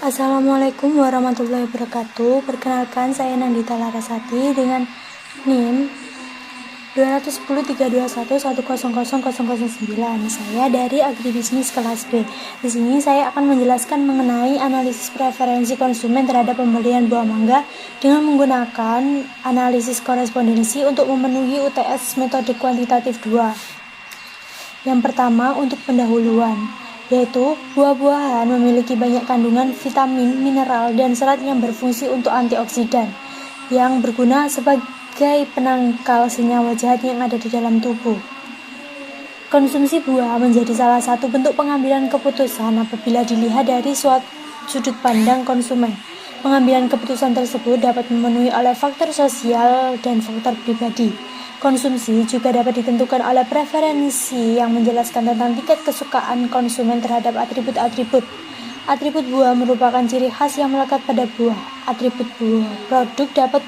Assalamualaikum warahmatullahi wabarakatuh. Perkenalkan, saya Nandita Larasati dengan NIM 210.321.100.009. Saya dari Agribisnis kelas B. Di sini saya akan menjelaskan mengenai analisis preferensi konsumen terhadap pembelian buah mangga dengan menggunakan analisis korespondensi untuk memenuhi UTS metode kuantitatif 2. Yang pertama, untuk pendahuluan, yaitu buah-buahan memiliki banyak kandungan vitamin, mineral, dan serat yang berfungsi untuk antioksidan yang berguna sebagai penangkal senyawa jahat yang ada di dalam tubuh. Konsumsi buah menjadi salah satu bentuk pengambilan keputusan apabila dilihat dari suatu sudut pandang konsumen. Pengambilan keputusan tersebut dapat memenuhi oleh faktor sosial dan faktor pribadi. Konsumsi juga dapat ditentukan oleh preferensi yang menjelaskan tentang tingkat kesukaan konsumen terhadap atribut-atribut. Atribut buah merupakan ciri khas yang melekat pada buah. Atribut buah produk dapat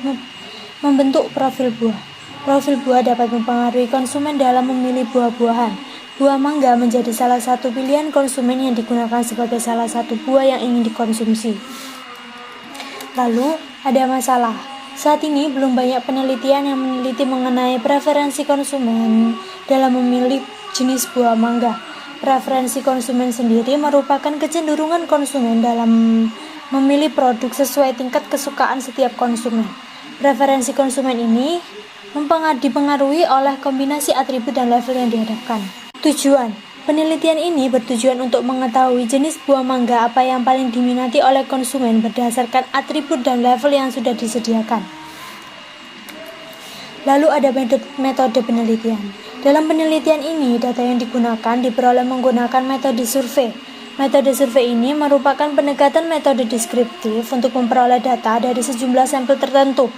membentuk profil buah. Profil buah dapat mempengaruhi konsumen dalam memilih buah-buahan. Buah mangga menjadi salah satu pilihan konsumen yang digunakan sebagai salah satu buah yang ingin dikonsumsi. Lalu, ada masalah. Saat ini belum banyak penelitian yang meneliti mengenai preferensi konsumen dalam memilih jenis buah mangga. Preferensi konsumen sendiri merupakan kecenderungan konsumen dalam memilih produk sesuai tingkat kesukaan setiap konsumen. Preferensi konsumen ini dipengaruhi oleh kombinasi atribut dan level yang dihadapkan. Tujuan penelitian ini bertujuan untuk mengetahui jenis buah mangga apa yang paling diminati oleh konsumen berdasarkan atribut dan level yang sudah disediakan. Lalu ada metode penelitian. Dalam penelitian ini, data yang digunakan diperoleh menggunakan metode survei. Metode survei ini merupakan pendekatan metode deskriptif untuk memperoleh data dari sejumlah sampel tertentu.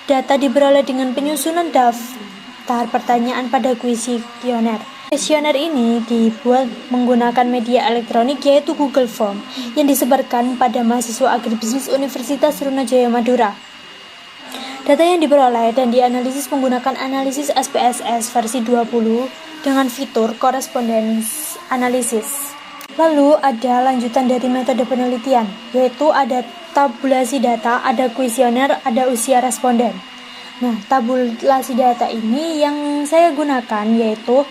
Data diperoleh dengan penyusunan daftar pertanyaan pada kuesioner. Kuesioner ini dibuat menggunakan media elektronik yaitu Google Form yang disebarkan pada mahasiswa agribisnis Universitas Sriwijaya Madura. Data yang diperoleh dan dianalisis menggunakan analisis SPSS versi 20 dengan fitur correspondence analysis. Lalu ada lanjutan dari metode penelitian, yaitu ada tabulasi data, ada kuesioner, ada usia responden. Nah, tabulasi data ini yang saya gunakan yaitu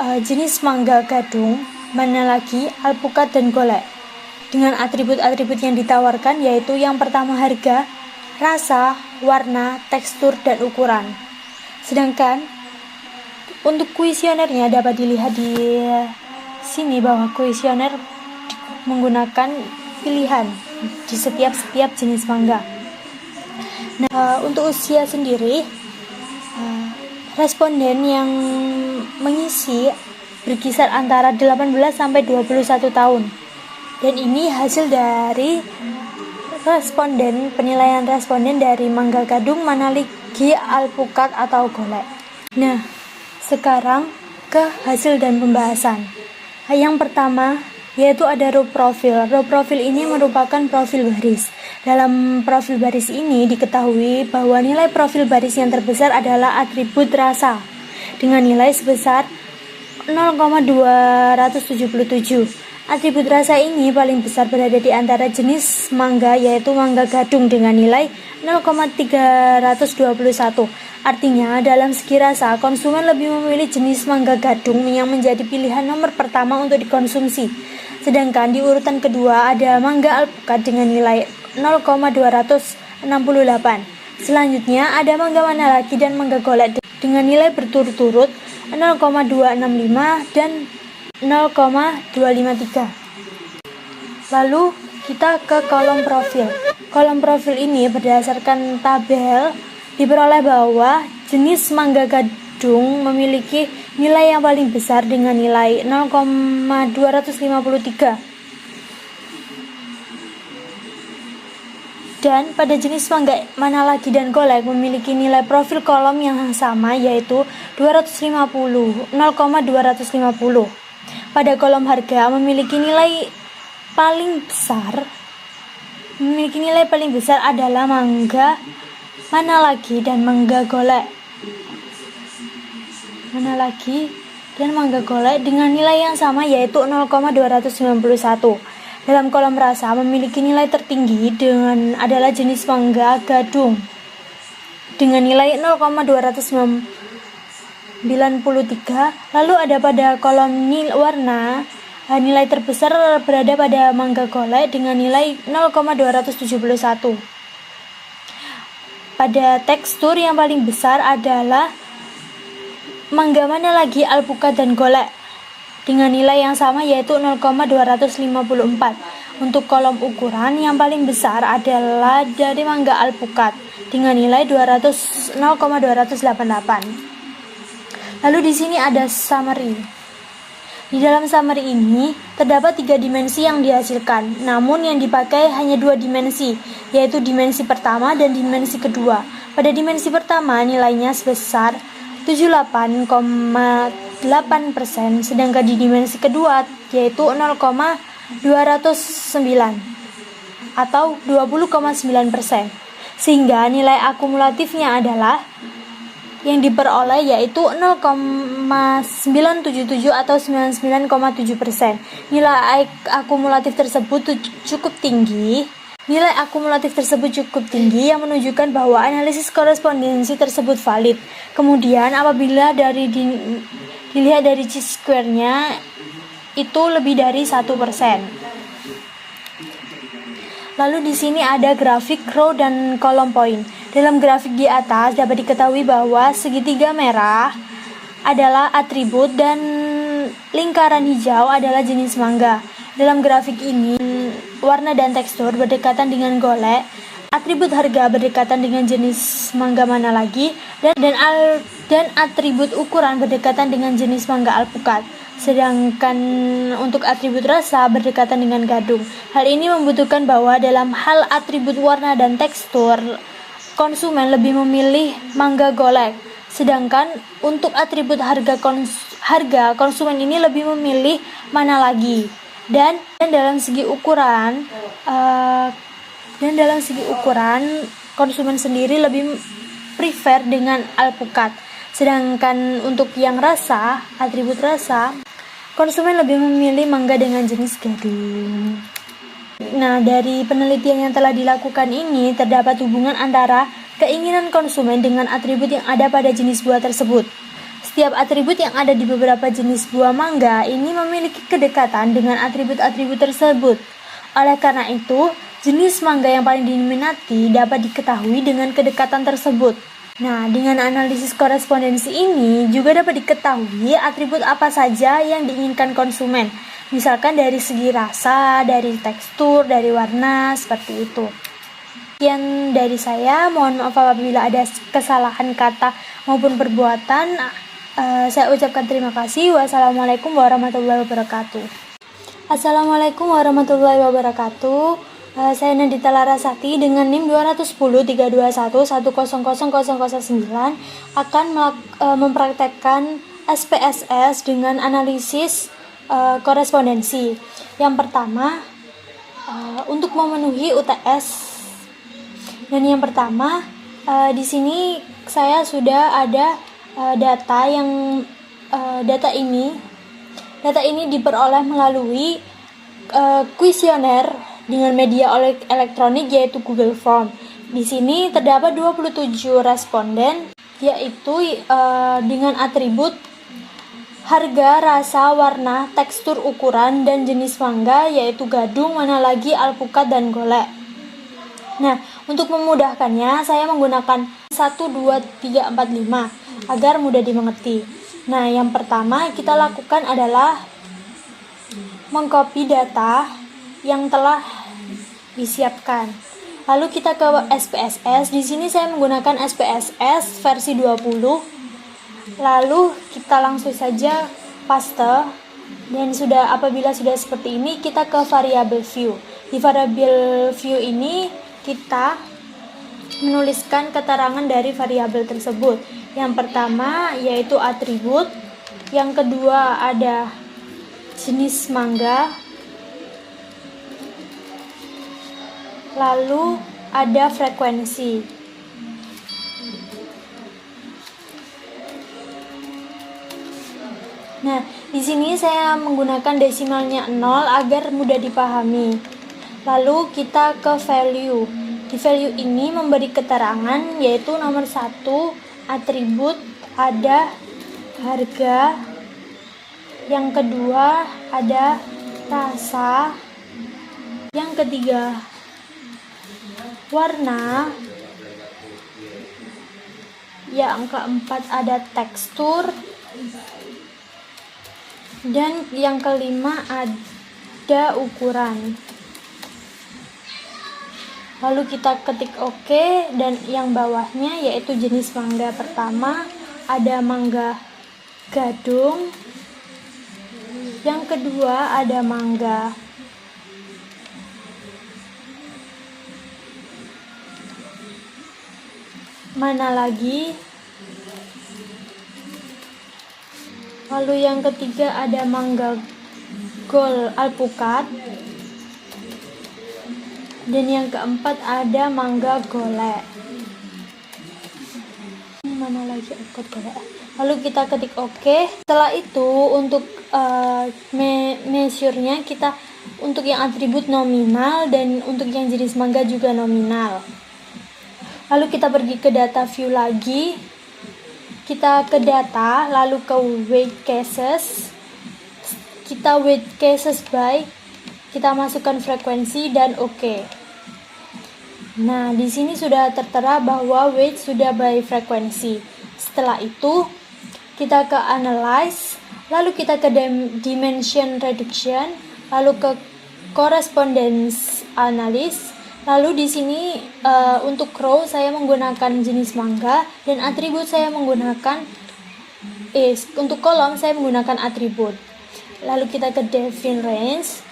jenis mangga gadung, mana lagi, alpukat, dan golek. Dengan atribut-atribut yang ditawarkan yaitu yang pertama harga, rasa, warna, tekstur, dan ukuran. Sedangkan untuk kuesionernya dapat dilihat di sini bahwa kuesioner menggunakan pilihan di setiap jenis mangga. Nah, untuk usia sendiri, responden yang mengisi berkisar antara 18 sampai 21 tahun. Dan ini hasil dari penilaian responden dari mangga gadung, manalagi, alpukat, atau golek. Nah, sekarang ke hasil dan pembahasan. Yang pertama yaitu ada row profil. Row profil ini merupakan profil baris. Dalam profil baris ini diketahui bahwa nilai profil baris yang terbesar adalah atribut rasa dengan nilai sebesar 0,277. Atribut rasa ini paling besar berada di antara jenis mangga yaitu mangga gadung dengan nilai 0,321. Artinya dalam segi rasa konsumen lebih memilih jenis mangga gadung yang menjadi pilihan nomor pertama untuk dikonsumsi. Sedangkan di urutan kedua ada mangga alpukat dengan nilai 0,268. Selanjutnya ada mangga manalagi dan mangga golek dengan nilai berturut-turut 0,265 dan 0,253. Lalu kita ke kolom profil. Kolom profil ini berdasarkan tabel diperoleh bahwa jenis mangga gadung memiliki nilai yang paling besar dengan nilai 0,253. Dan pada jenis mangga manalagi dan golek memiliki nilai profil kolom yang sama yaitu 0,250. Pada kolom harga memiliki nilai paling besar adalah mangga manalagi dan mangga golek. dan mangga golek dengan nilai yang sama yaitu 0,291. Dalam kolom rasa memiliki nilai tertinggi adalah jenis mangga gadung dengan nilai 0,293. Lalu ada pada kolom warna, nilai terbesar berada pada mangga golek dengan nilai 0,271. Pada tekstur yang paling besar adalah mangga mana lagi, alpukat dan golek dengan nilai yang sama yaitu 0,254. Untuk kolom ukuran yang paling besar adalah dari mangga alpukat dengan nilai 0,288. Lalu di sini ada summary. Di dalam summary ini terdapat 3 dimensi yang dihasilkan, namun yang dipakai hanya 2 dimensi, yaitu dimensi pertama dan dimensi kedua. Pada dimensi pertama nilainya sebesar 78,8%, sedangkan di dimensi kedua yaitu 0,209 atau 20,9%, sehingga nilai akumulatifnya adalah yang diperoleh yaitu 0,977 atau 99,7%. Nilai akumulatif tersebut cukup tinggi. Nilai akumulatif tersebut cukup tinggi yang menunjukkan bahwa analisis korespondensi tersebut valid. Kemudian apabila dilihat dari chi-square-nya itu lebih dari 1%. Lalu di sini ada grafik row dan kolom poin. Dalam grafik di atas dapat diketahui bahwa segitiga merah adalah atribut dan lingkaran hijau adalah jenis mangga. Dalam grafik ini, warna dan tekstur berdekatan dengan golek, atribut harga berdekatan dengan jenis mangga mana lagi, dan atribut ukuran berdekatan dengan jenis mangga alpukat. Sedangkan untuk atribut rasa berdekatan dengan gadung. Hal ini membutuhkan bahwa dalam hal atribut warna dan tekstur, konsumen lebih memilih mangga golek. Sedangkan untuk atribut harga konsumen ini lebih memilih mana lagi. Dan dalam segi ukuran konsumen sendiri lebih prefer dengan alpukat. Sedangkan untuk yang rasa, atribut rasa, konsumen lebih memilih mangga dengan jenis gadung. Nah, dari penelitian yang telah dilakukan ini terdapat hubungan antara keinginan konsumen dengan atribut yang ada pada jenis buah tersebut. Setiap atribut yang ada di beberapa jenis buah mangga ini memiliki kedekatan dengan atribut-atribut tersebut. Oleh karena itu, jenis mangga yang paling diminati dapat diketahui dengan kedekatan tersebut. Nah, dengan analisis korespondensi ini juga dapat diketahui atribut apa saja yang diinginkan konsumen. Misalkan dari segi rasa, dari tekstur, dari warna, seperti itu. Sekian dari saya, mohon maaf apabila ada kesalahan kata maupun perbuatan. Saya ucapkan terima kasih. Wassalamualaikum warahmatullahi wabarakatuh. Assalamualaikum warahmatullahi wabarakatuh. Saya Nadita Larasati dengan NIM 210.321.100.009 akan mempraktekkan SPSS dengan analisis korespondensi. Yang pertama, untuk memenuhi UTS. Dan yang pertama, di sini saya sudah ada data ini diperoleh melalui kuesioner dengan media elektronik yaitu Google Form. Di sini terdapat 27 responden yaitu dengan atribut harga, rasa, warna, tekstur, ukuran, dan jenis mangga yaitu gadung, mana lagi, alpukat, dan golek. Nah, untuk memudahkannya saya menggunakan 1, 2, 3, 4, 5 agar mudah dimengerti. Nah, yang pertama kita lakukan adalah mengcopy data yang telah disiapkan. Lalu kita ke SPSS. Di sini saya menggunakan SPSS versi 20. Lalu kita langsung saja paste. Dan apabila sudah seperti ini, kita ke variable view. Di variable view ini kita menuliskan keterangan dari variabel tersebut. Yang pertama yaitu atribut, yang kedua ada jenis mangga, lalu ada frekuensi. Nah, sini saya menggunakan desimalnya 0 agar mudah dipahami. Lalu kita ke value. Di value ini memberi keterangan yaitu nomor 1 atribut ada harga, yang kedua ada rasa, yang ketiga warna, yang keempat ada tekstur, dan yang kelima ada ukuran. Lalu kita ketik OK, dan yang bawahnya yaitu jenis mangga. Pertama ada mangga gadung, yang kedua ada mangga mana lagi, lalu yang ketiga ada mangga gold alpukat, dan yang keempat ada mangga golek. Mana lagi alpukat golek. Lalu kita ketik OK. Setelah itu untuk measure-nya kita untuk yang atribut nominal dan untuk yang jenis mangga juga nominal. Lalu kita pergi ke data view lagi. Kita ke data, lalu ke weight cases. Kita weight cases by, kita masukkan frekuensi dan OK. Nah, di sini sudah tertera bahwa weight sudah by frekuensi. Setelah itu, kita ke analyze, lalu kita ke dimension reduction, lalu ke correspondence analysis. Lalu di sini untuk row saya menggunakan jenis mangga dan atribut saya menggunakan untuk kolom saya menggunakan atribut. Lalu kita ke define range.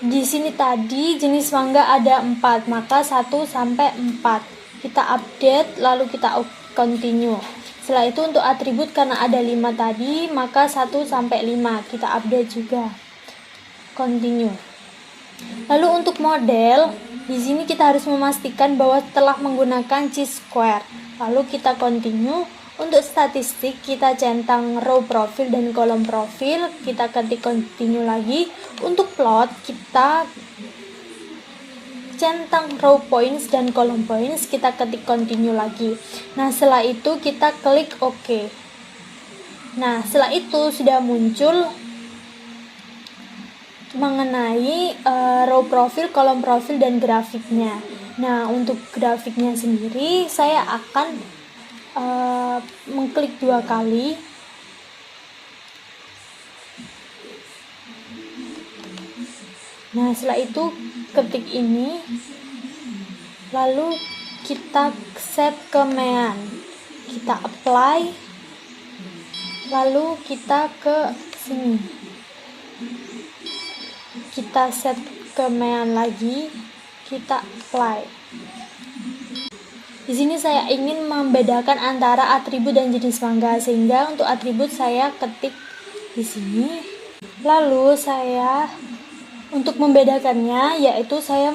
Di sini tadi jenis mangga ada 4, maka 1 sampai 4. Kita update, lalu kita continue. Setelah itu untuk atribut karena ada 5 tadi, maka 1 sampai 5 kita update juga. Continue. Lalu untuk model, di sini kita harus memastikan bahwa telah menggunakan chi-square. Lalu kita continue. Untuk statistik kita centang row profil dan kolom profil, kita ketik continue lagi. Untuk plot kita centang row points dan kolom points, kita ketik continue lagi. Nah, setelah itu kita klik OK. Nah, setelah itu sudah muncul mengenai row profil, kolom profil, dan grafiknya. Nah, untuk grafiknya sendiri saya akan mengklik 2 kali. Nah, setelah itu ketik ini, lalu kita set ke mean, kita apply, lalu kita ke sini, kita set ke mean lagi, kita apply. Di sini saya ingin membedakan antara atribut dan jenis mangga, sehingga untuk atribut saya ketik di sini. Lalu saya untuk membedakannya yaitu saya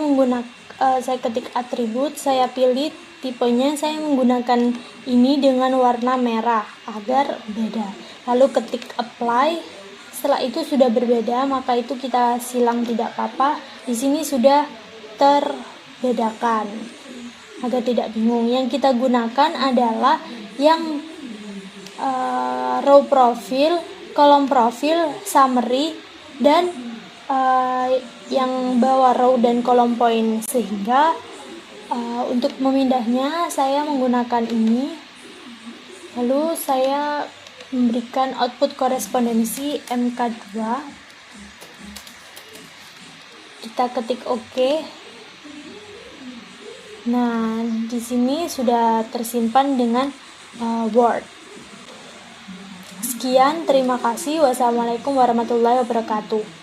ketik atribut, saya pilih tipenya, saya menggunakan ini dengan warna merah agar beda. Lalu ketik apply. Setelah itu sudah berbeda, maka itu kita silang tidak apa-apa. Di sini sudah terbedakan. Agar tidak bingung, yang kita gunakan adalah yang row profil, kolom profil, summary, dan yang bawah row dan kolom point. Sehingga untuk memindahnya saya menggunakan ini. Lalu saya memberikan output korespondensi MK2. Kita ketik OK. Nah, di sini sudah tersimpan dengan Word. Sekian, terima kasih. Wassalamualaikum warahmatullahi wabarakatuh.